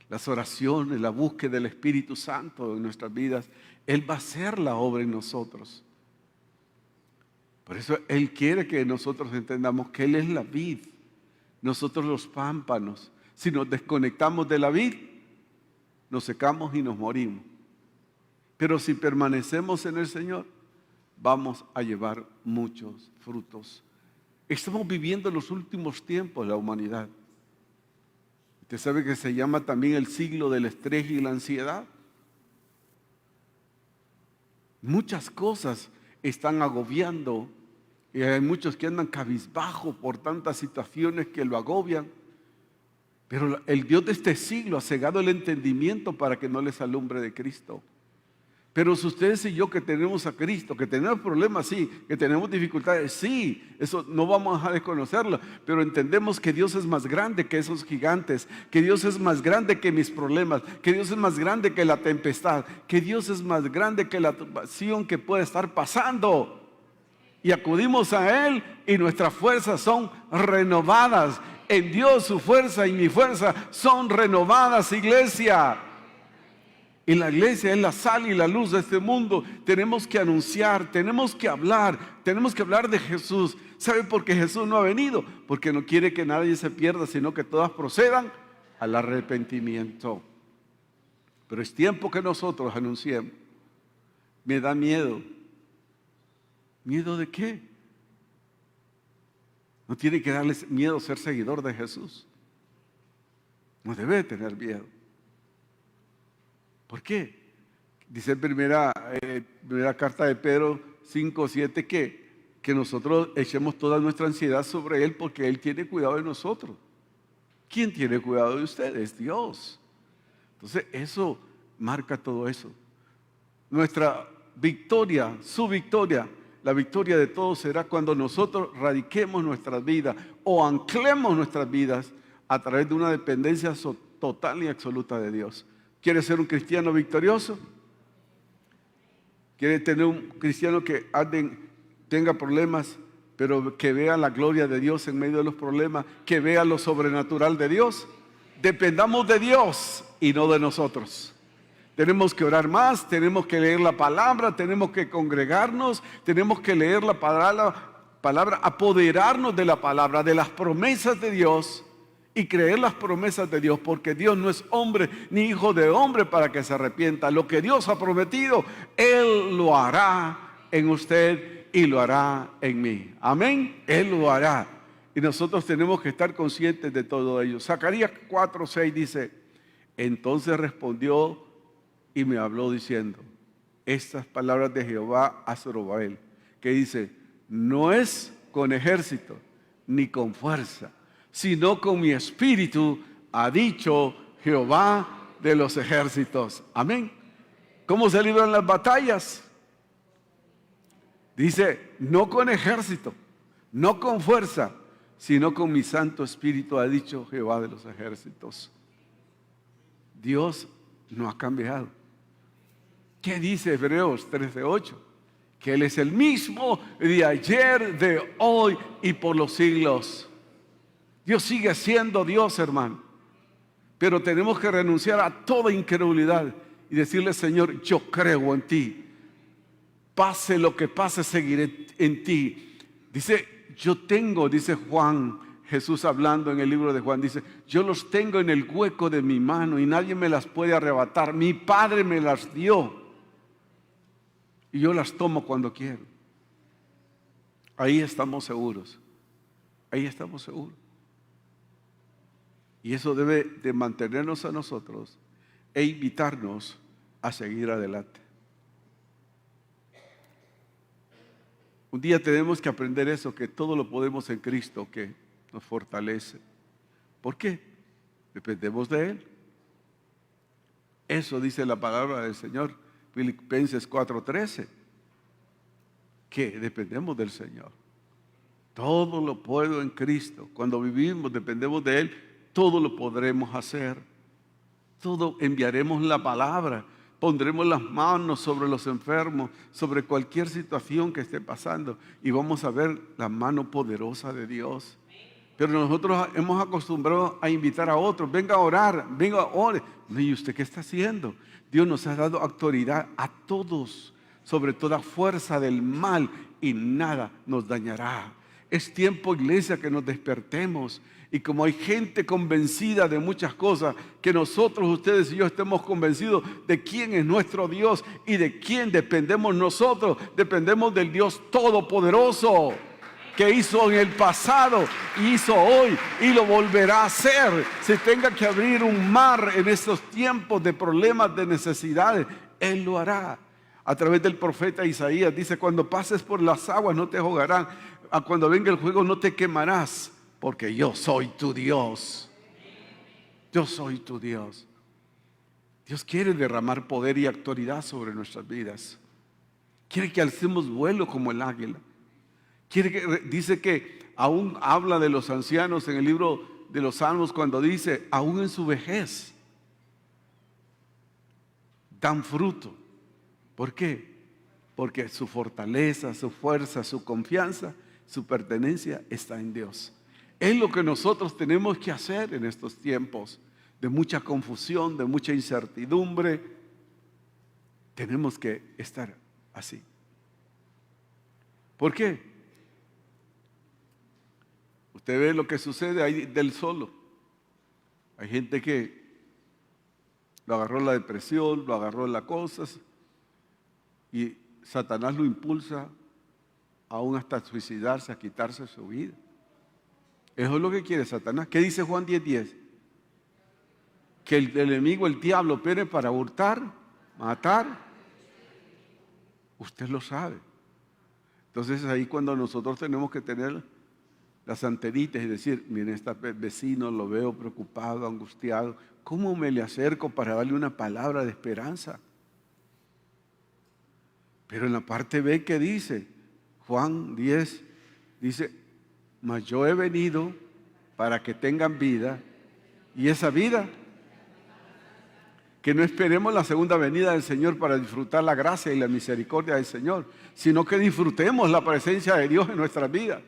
Las oraciones, la búsqueda del Espíritu Santo en nuestras vidas, Él va a hacer la obra en nosotros. Por eso Él quiere que nosotros entendamos que Él es la vid, nosotros los pámpanos. Si nos desconectamos de la vid, nos secamos y nos morimos. Pero si permanecemos en el Señor, vamos a llevar muchos frutos. Estamos viviendo los últimos tiempos, la humanidad. Usted sabe que se llama también el siglo del estrés y la ansiedad. Muchas cosas están agobiando y hay muchos que andan cabizbajo por tantas situaciones que lo agobian. Pero el Dios de este siglo ha cegado el entendimiento para que no les alumbre de Cristo. Pero si ustedes y yo que tenemos a Cristo, que tenemos problemas, sí, que tenemos dificultades, sí, eso no vamos a dejar de conocerlo, pero entendemos que Dios es más grande que esos gigantes, que Dios es más grande que mis problemas, que Dios es más grande que la tempestad, que Dios es más grande que la turbación que puede estar pasando. Y acudimos a Él y nuestras fuerzas son renovadas. En Dios su fuerza y mi fuerza son renovadas, iglesia. Y la iglesia es la sal y la luz de este mundo. Tenemos que anunciar, tenemos que hablar de Jesús. ¿Sabe por qué Jesús no ha venido? Porque no quiere que nadie se pierda, sino que todas procedan al arrepentimiento. Pero es tiempo que nosotros anunciemos. Me da miedo. ¿Miedo de qué? No tiene que darles miedo ser seguidor de Jesús. No debe tener miedo. ¿Por qué? Dice en primera carta de Pedro 5:7 que nosotros echemos toda nuestra ansiedad sobre Él porque Él tiene cuidado de nosotros. ¿Quién tiene cuidado de ustedes? Dios. Entonces eso marca todo eso. Nuestra victoria, su victoria, la victoria de todos será cuando nosotros radiquemos nuestras vidas o anclemos nuestras vidas a través de una dependencia total y absoluta de Dios. ¿Quiere ser un cristiano victorioso? ¿Quiere tener un cristiano que tenga problemas, pero que vea la gloria de Dios en medio de los problemas, que vea lo sobrenatural de Dios? Dependamos de Dios y no de nosotros. Tenemos que orar más, tenemos que leer la palabra, tenemos que congregarnos, tenemos que leer la palabra, apoderarnos de la palabra, de las promesas de Dios y creer las promesas de Dios, porque Dios no es hombre ni hijo de hombre para que se arrepienta. Lo que Dios ha prometido, Él lo hará en usted y lo hará en mí. Amén. Él lo hará. Y nosotros tenemos que estar conscientes de todo ello. Zacarías 4:6 dice: entonces respondió y me habló diciendo estas palabras de Jehová a Zorobabel, que dice: no es con ejército ni con fuerza, sino con mi espíritu, ha dicho Jehová de los ejércitos. Amén. ¿Cómo se libran las batallas? Dice: no con ejército, no con fuerza, sino con mi Santo Espíritu, ha dicho Jehová de los ejércitos. Dios no ha cambiado. ¿Qué dice Hebreos 13:8? Que Él es el mismo de ayer, de hoy y por los siglos. Dios sigue siendo Dios, hermano. Pero tenemos que renunciar a toda incredulidad y decirle: Señor, yo creo en ti. Pase lo que pase, seguiré en ti. Dice Juan, Jesús hablando en el libro de Juan, dice: yo los tengo en el hueco de mi mano y nadie me las puede arrebatar. Mi Padre me las dio y yo las tomo cuando quiero. Ahí estamos seguros. Ahí estamos seguros. Y eso debe de mantenernos a nosotros e invitarnos a seguir adelante. Un día tenemos que aprender eso, que todo lo podemos en Cristo, que nos fortalece. ¿Por qué? Dependemos de Él. Eso dice la palabra del Señor, Filipenses 4:13, que dependemos del Señor. Todo lo puedo en Cristo. Cuando vivimos, dependemos de Él, todo lo podremos hacer. Todo enviaremos la palabra, pondremos las manos sobre los enfermos, sobre cualquier situación que esté pasando y vamos a ver la mano poderosa de Dios. Pero nosotros hemos acostumbrado a invitar a otros, venga a orar, venga a orar. ¿Y usted qué está haciendo? Dios nos ha dado autoridad a todos sobre toda fuerza del mal y nada nos dañará. Es tiempo, iglesia, que nos despertemos. Y como hay gente convencida de muchas cosas, que nosotros, ustedes y yo, estemos convencidos de quién es nuestro Dios y de quién dependemos nosotros. Dependemos del Dios Todopoderoso, que hizo en el pasado, hizo hoy y lo volverá a hacer. Si tenga que abrir un mar en estos tiempos de problemas, de necesidades, Él lo hará. A través del profeta Isaías dice: cuando pases por las aguas no te ahogarán, cuando venga el fuego no te quemarás, porque yo soy tu Dios. Yo soy tu Dios. Dios quiere derramar poder y autoridad sobre nuestras vidas. Quiere que alcemos vuelo como el águila. Dice que aún habla de los ancianos en el libro de los Salmos cuando dice: aún en su vejez dan fruto. ¿Por qué? Porque su fortaleza, su fuerza, su confianza, su pertenencia está en Dios. Es lo que nosotros tenemos que hacer en estos tiempos de mucha confusión, de mucha incertidumbre. Tenemos que estar así. ¿Por qué? Usted ve lo que sucede ahí del solo. Hay gente que lo agarró la depresión, lo agarró las cosas y Satanás lo impulsa aún hasta suicidarse, a quitarse su vida. Eso es lo que quiere Satanás. ¿Qué dice Juan 10:10? Que el enemigo, el diablo, viene para hurtar, matar. Usted lo sabe. Entonces ahí cuando nosotros tenemos que tener las antenitas y decir: miren, este vecino lo veo preocupado, angustiado, ¿cómo me le acerco para darle una palabra de esperanza? Pero en la parte B, ¿qué dice? Juan 10 dice: mas yo he venido para que tengan vida, y esa vida, que no esperemos la segunda venida del Señor para disfrutar la gracia y la misericordia del Señor, sino que disfrutemos la presencia de Dios en nuestras vidas.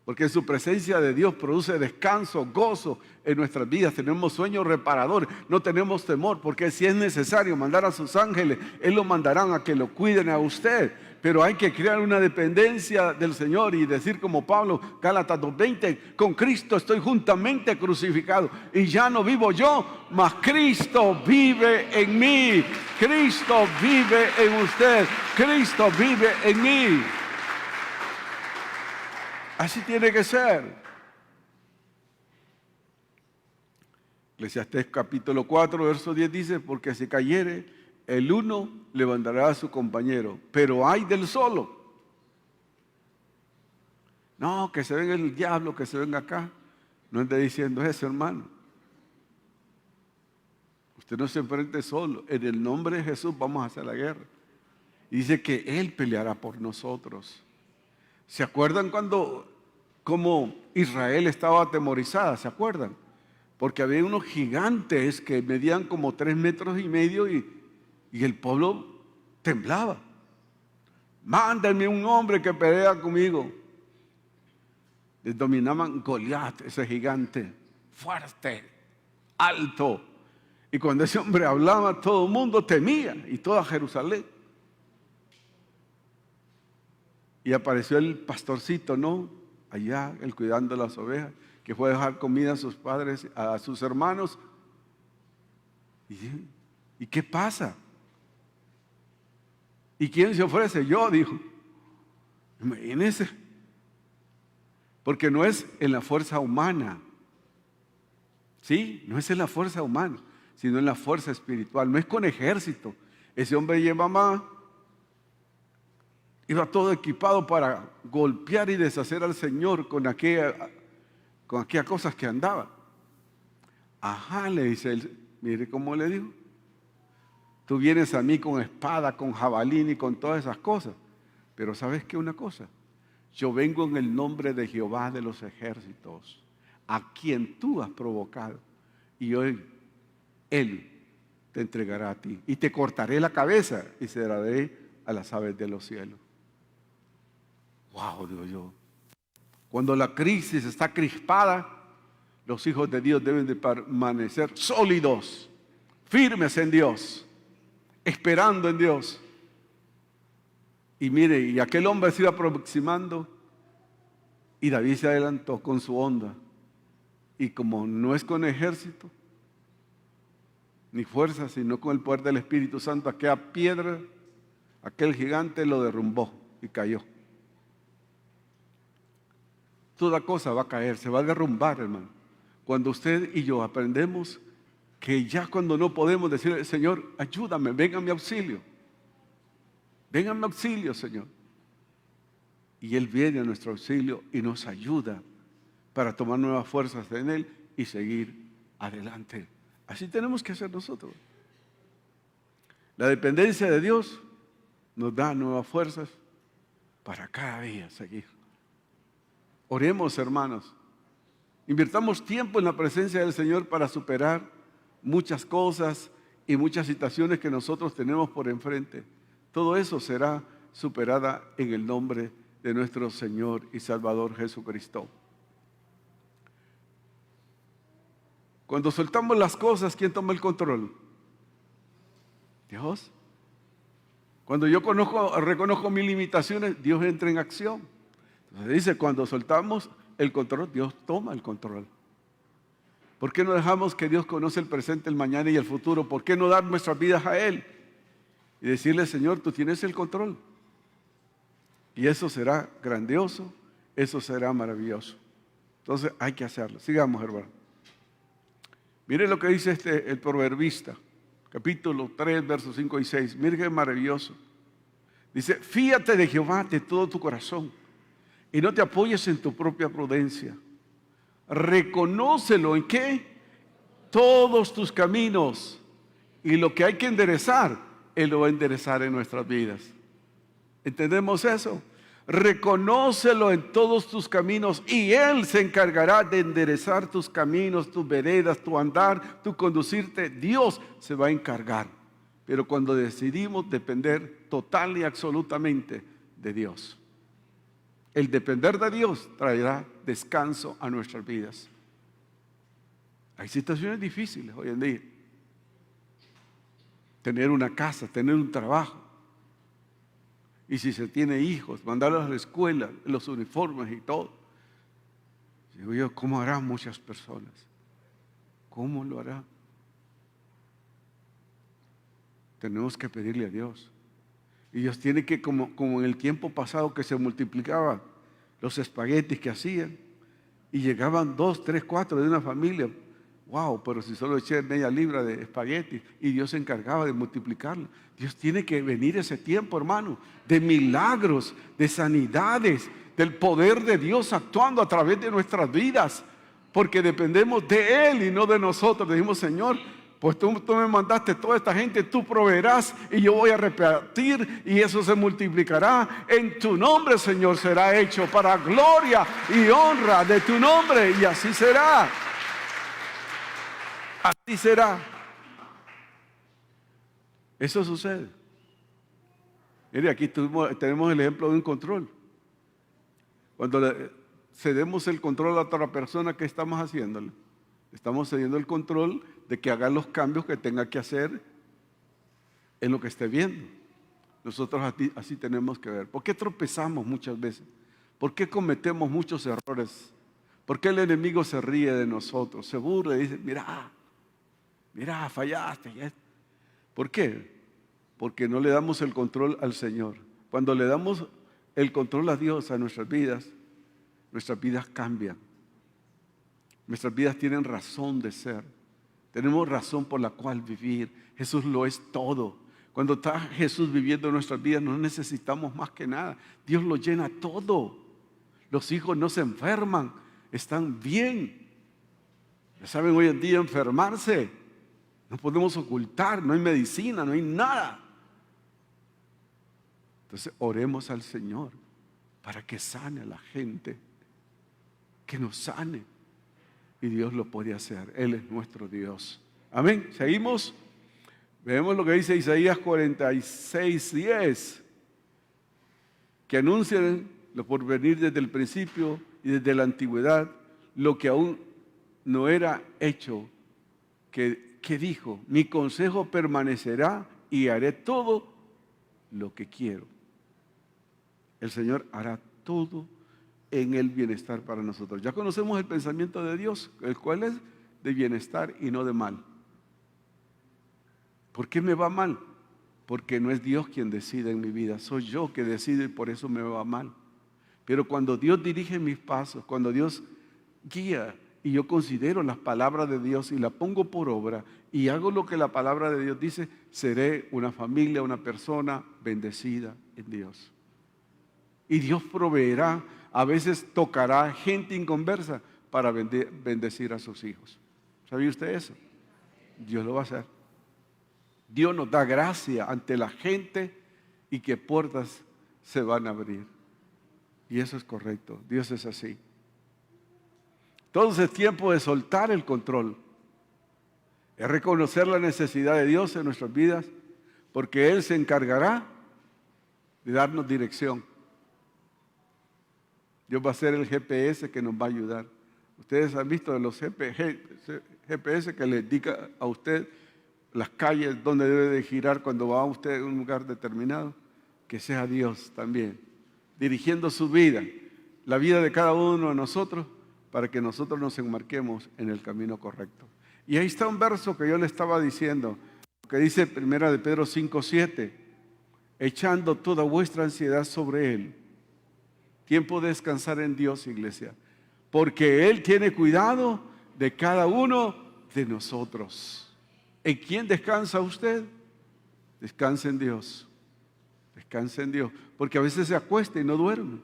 Porque su presencia de Dios produce descanso, gozo en nuestras vidas. Tenemos sueños reparadores, no tenemos temor, porque si es necesario mandar a sus ángeles, Él los mandarán a que lo cuiden a usted. Pero hay que crear una dependencia del Señor y decir como Pablo, Gálatas 2:20, con Cristo estoy juntamente crucificado y ya no vivo yo, mas Cristo vive en mí. Cristo vive en usted, Cristo vive en mí. Así tiene que ser. Eclesiastés capítulo 4, verso 10 dice: porque si cayere el uno, levantará a su compañero, pero ay del solo. No, que se venga el diablo, que se venga acá. No ande diciendo eso, hermano. Usted no se enfrente solo. En el nombre de Jesús vamos a hacer la guerra. Y dice que Él peleará por nosotros. ¿Se acuerdan cómo Israel estaba atemorizada? ¿Se acuerdan? Porque había unos gigantes que medían como 3,5 metros y el pueblo temblaba. Mándenme un hombre que pelea conmigo. Les dominaban Goliat, ese gigante, fuerte, alto. Y cuando ese hombre hablaba, todo el mundo temía, y toda Jerusalén. Y apareció el pastorcito, ¿no? Allá, él cuidando las ovejas, que fue a dejar comida a sus padres, a sus hermanos. ¿Y qué pasa? ¿Y quién se ofrece? Yo, dijo. Imagínense. Porque no es en la fuerza humana. ¿Sí? No es en la fuerza humana, sino en la fuerza espiritual. No es con ejército. Ese hombre iba todo equipado para golpear y deshacer al Señor con aquellas cosas que andaba. Ajá, le dice él. Mire cómo le dijo. Tú vienes a mí con espada, con jabalín y con todas esas cosas. Pero ¿sabes qué? Una cosa. Yo vengo en el nombre de Jehová de los ejércitos, a quien tú has provocado. Y hoy Él te entregará a ti. Y te cortaré la cabeza y se la daré a las aves de los cielos. Wow, digo yo. Cuando la crisis está crispada, los hijos de Dios deben de permanecer sólidos, firmes en Dios, esperando en Dios. Y mire, y aquel hombre se iba aproximando y David se adelantó con su onda. Y como no es con ejército, ni fuerza, sino con el poder del Espíritu Santo, aquella piedra, aquel gigante lo derrumbó y cayó. Toda cosa va a caer, se va a derrumbar, hermano. Cuando usted y yo aprendemos que ya cuando no podemos decirle, Señor, ayúdame, venga a mi auxilio. Venga a mi auxilio, Señor. Y Él viene a nuestro auxilio y nos ayuda para tomar nuevas fuerzas en Él y seguir adelante. Así tenemos que hacer nosotros. La dependencia de Dios nos da nuevas fuerzas para cada día seguir. Oremos, hermanos. Invirtamos tiempo en la presencia del Señor para superar muchas cosas y muchas situaciones que nosotros tenemos por enfrente. Todo eso será superada en el nombre de nuestro Señor y Salvador Jesucristo. Cuando soltamos las cosas, ¿quién toma el control? Dios. Cuando yo reconozco mis limitaciones, Dios entra en acción. Entonces dice, cuando soltamos el control, Dios toma el control. ¿Por qué no dejamos que Dios conoce el presente, el mañana y el futuro? ¿Por qué no dar nuestras vidas a Él? Y decirle, Señor, tú tienes el control. Y eso será grandioso, eso será maravilloso. Entonces hay que hacerlo. Sigamos, hermano. Mire lo que dice el proverbista, capítulo 3, versos 5 y 6. Mire qué maravilloso. Dice, fíate de Jehová de todo tu corazón y no te apoyes en tu propia prudencia. Reconócelo en qué? Todos tus caminos. Y lo que hay que enderezar, Él lo va a enderezar en nuestras vidas. ¿Entendemos eso? Reconócelo en todos tus caminos y Él se encargará de enderezar tus caminos, tus veredas, tu andar, tu conducirte. Dios se va a encargar. Pero cuando decidimos depender total y absolutamente de Dios, el depender de Dios traerá descanso a nuestras vidas. Hay situaciones difíciles hoy en día. Tener una casa, tener un trabajo. Y si se tiene hijos, mandarlos a la escuela, los uniformes y todo. Digo yo, ¿cómo harán muchas personas? ¿Cómo lo hará? Tenemos que pedirle a Dios. Y Dios tiene que, como en el tiempo pasado que se multiplicaban los espaguetis que hacían, y llegaban 2, 3, 4 de una familia. Wow, pero si solo eché media libra de espaguetis y Dios se encargaba de multiplicarlo. Dios tiene que venir ese tiempo, hermano, de milagros, de sanidades, del poder de Dios actuando a través de nuestras vidas, porque dependemos de Él y no de nosotros. Dijimos, Señor, pues tú me mandaste toda esta gente, tú proveerás y yo voy a repartir y eso se multiplicará. En tu nombre, Señor, será hecho para gloria y honra de tu nombre, y así será. Así será. Eso sucede. Mire, aquí tenemos el ejemplo de un control. Cuando le cedemos el control a otra persona, ¿qué estamos haciéndole? Estamos cediendo el control de que haga los cambios que tenga que hacer en lo que esté viendo. Nosotros así tenemos que ver. ¿Por qué tropezamos muchas veces? ¿Por qué cometemos muchos errores? ¿Por qué el enemigo se ríe de nosotros? Se burla y dice, mira, fallaste. ¿Por qué? Porque no le damos el control al Señor. Cuando le damos el control a Dios a nuestras vidas cambian. Nuestras vidas tienen razón de ser. Tenemos razón por la cual vivir. Jesús lo es todo. Cuando está Jesús viviendo en nuestras vidas, no necesitamos más que nada. Dios lo llena todo. Los hijos no se enferman, están bien. Ya saben, hoy en día enfermarse No podemos ocultar, no hay medicina, no hay nada. Entonces oremos al Señor para que sane a la gente, que nos sane. Y Dios lo puede hacer, Él es nuestro Dios. Amén. Seguimos. Vemos lo que dice Isaías 46:10, que anuncian lo por venir desde el principio y desde la antigüedad, lo que aún no era hecho, que dijo: mi consejo permanecerá y haré todo lo que quiero. El Señor hará todo en el bienestar para nosotros. Ya conocemos el pensamiento de Dios, el cual es de bienestar y no de mal. ¿Por qué me va mal? Porque no es Dios quien decide en mi vida, soy yo que decido y por eso me va mal. Pero cuando Dios dirige mis pasos, cuando Dios guía y yo considero las palabras de Dios y la pongo por obra y hago lo que la palabra de Dios dice, seré una familia, una persona bendecida en Dios. Y Dios proveerá, a veces tocará gente inconversa para bendecir a sus hijos. ¿Sabía usted eso? Dios lo va a hacer. Dios nos da gracia ante la gente y que puertas se van a abrir. Y eso es correcto, Dios es así. Entonces es tiempo de soltar el control. Es reconocer la necesidad de Dios en nuestras vidas, porque Él se encargará de darnos dirección. Dios va a ser el GPS que nos va a ayudar. Ustedes han visto de los GPS que le indica a usted las calles donde debe de girar cuando va usted a un lugar determinado. Que sea Dios también, dirigiendo su vida, la vida de cada uno de nosotros, para que nosotros nos enmarquemos en el camino correcto. Y ahí está un verso que yo le estaba diciendo, que dice 1 de Pedro 5:7, echando toda vuestra ansiedad sobre Él. Tiempo de descansar en Dios, iglesia, porque Él tiene cuidado de cada uno de nosotros. ¿En quién descansa usted? Descanse en Dios. Descanse en Dios. Porque a veces se acuesta y no duerme.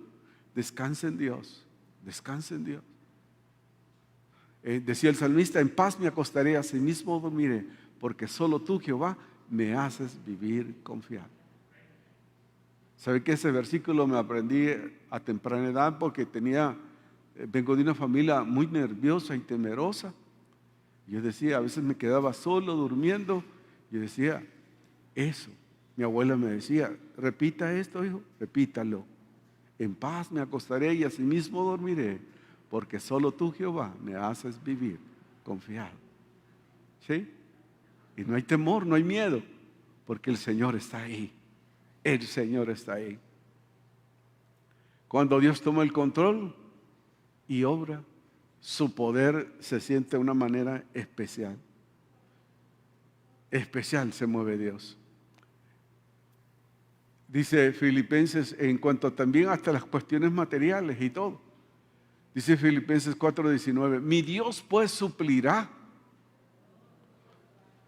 Descanse en Dios. Descanse en Dios. Decía el salmista: en paz me acostaré, asimismo dormiré, porque solo tú, Jehová, me haces vivir confiado. ¿Sabe que ese versículo me aprendí a temprana edad? Porque vengo de una familia muy nerviosa y temerosa. Yo decía, a veces me quedaba solo durmiendo. Yo decía, eso. Mi abuela me decía, repita esto, hijo, repítalo. En paz me acostaré y asimismo dormiré, porque solo tú, Jehová, me haces vivir confiado. ¿Sí? Y no hay temor, no hay miedo, porque el Señor está ahí. El Señor está ahí. Cuando Dios toma el control y obra, su poder se siente de una manera especial. Especial se mueve Dios. Dice Filipenses, en cuanto también hasta las cuestiones materiales y todo. Dice Filipenses 4:19, mi Dios pues suplirá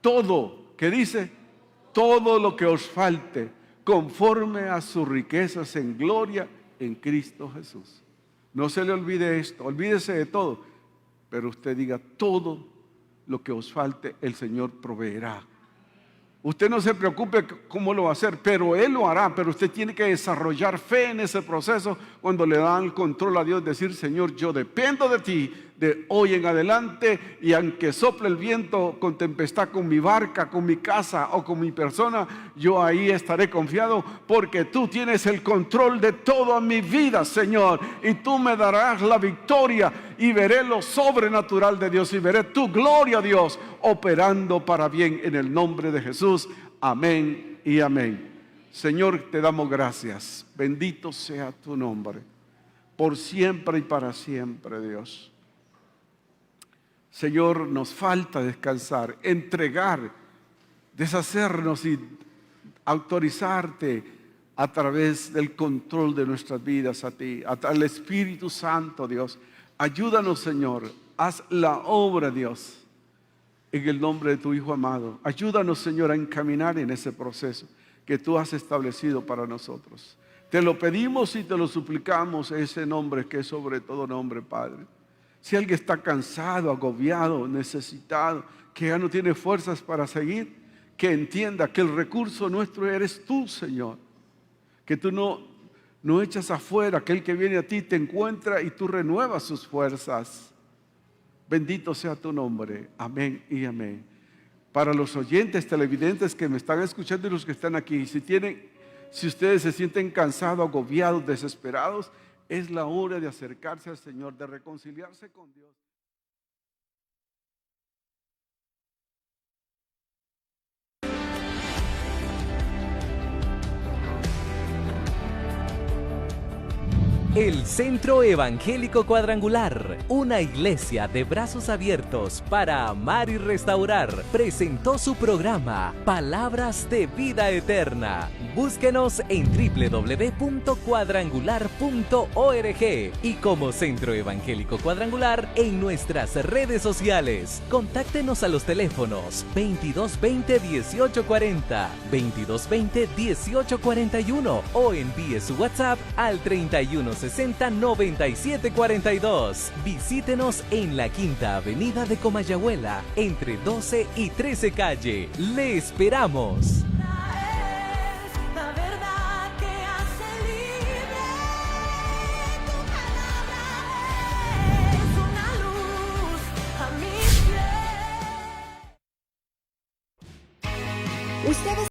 todo, ¿qué dice? Todo lo que os falte, conforme a sus riquezas en gloria en Cristo Jesús. No se le olvide esto, olvídese de todo, pero usted diga, todo lo que os falte, el Señor proveerá. Usted no se preocupe cómo lo va a hacer, pero Él lo hará. Pero usted tiene que desarrollar fe en ese proceso cuando le dan el control a Dios. Decir, Señor, yo dependo de ti de hoy en adelante, y aunque sople el viento con tempestad con mi barca, con mi casa o con mi persona, yo ahí estaré confiado, porque tú tienes el control de toda mi vida, Señor, y tú me darás la victoria, y veré lo sobrenatural de Dios, y veré tu gloria, Dios, operando para bien en el nombre de Jesús. Amén y amén. Señor, te damos gracias. Bendito sea tu nombre, por siempre y para siempre, Dios. Señor, nos falta descansar, entregar, deshacernos y autorizarte a través del control de nuestras vidas a ti, al Espíritu Santo, Dios. Ayúdanos, Señor, haz la obra, Dios, en el nombre de tu Hijo amado. Ayúdanos, Señor, a encaminar en ese proceso que tú has establecido para nosotros. Te lo pedimos y te lo suplicamos, ese nombre que es sobre todo nombre, Padre. Si alguien está cansado, agobiado, necesitado, que ya no tiene fuerzas para seguir, que entienda que el recurso nuestro eres tú, Señor. Que tú no echas afuera, aquel que viene a ti te encuentra y tú renuevas sus fuerzas. Bendito sea tu nombre. Amén y amén. Para los oyentes, televidentes que me están escuchando y los que están aquí, si ustedes se sienten cansados, agobiados, desesperados, es la hora de acercarse al Señor, de reconciliarse con Dios. El Centro Evangélico Cuadrangular, una iglesia de brazos abiertos para amar y restaurar, presentó su programa Palabras de Vida Eterna. Búsquenos en www.cuadrangular.org y como Centro Evangélico Cuadrangular en nuestras redes sociales. Contáctenos a los teléfonos 2220-1840, 2220-1841 o envíe su WhatsApp al 3160-9742. Visítenos en la Quinta Avenida de Comayagüela, entre 12 y 13 calle. ¡Le esperamos! Ustedes